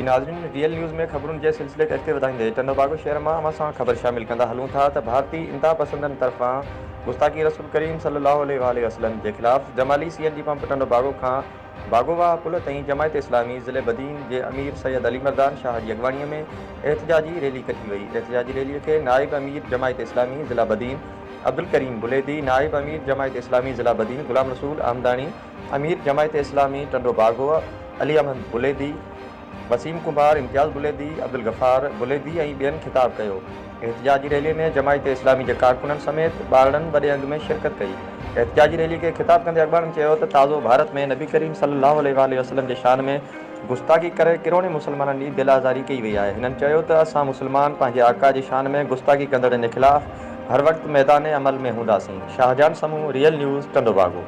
नाज़रीन, real news में ख़बरुनि जे सिलसिले खे अॻिते वधाईंदे टंडोबागो शहर मां असां ख़बर शामिल कंदा हलूं था त भारतीय इंतहा पसंदनि तरफ़ां गुस्ताखी रसूल करीम सल्लल्लाहु अलैहि वसल्लम जे ख़िलाफ़ जमाली CNG पंप टंडोबागो खां बागोवा पुल ताईं जमायत इस्लामी ज़िले बदीन जे अमीर सैयद अली मर्दान शाह जी अॻवानीअ में एहतिजाजी रैली कढी वई। एहतिजाजी रैलीअ खे नाइब अमीर जमायत इस्लामी ज़िला बदीन अब्दुल करीम बुलेदी, नाइब अमीर जमायत इस्लामी ज़िला बदीन गुलाम रसूल आमदानी, अमीर जमायत इस्लामी टंडोबागो अली अहमद बुलेदी, वसीम कुमार, इम्तियाज़ बुलेदी, अब्दुल गफ़ार बुलेदी ऐं ॿियनि ख़िताब कयो। एहतिजाजी रैलीअ में जमायत इस्लामी जे कारकुननि समेत ॿारनि वॾे अंग में शिरकत कई। एहतिजाजी रैलीअ खे ख़िताब कंदे अॻवाननि चयो त ताज़ो भारत में नबी करीम सल्लल्लाहु अलैहि वसल्लम जे शान में गुस्ताखी करे किरोड़े मुसलमाननि जी दिल आज़ारी कई वई आहे। हिननि चयो त असां मुसलमान पंहिंजे आका जी शान में गुस्ताखी कंदड़नि जे ख़िलाफ़ हर वक़्तु मैदान अमल में हूंदासीं। शाहजहान समूह, रियल न्यूज़, टंडोबागो।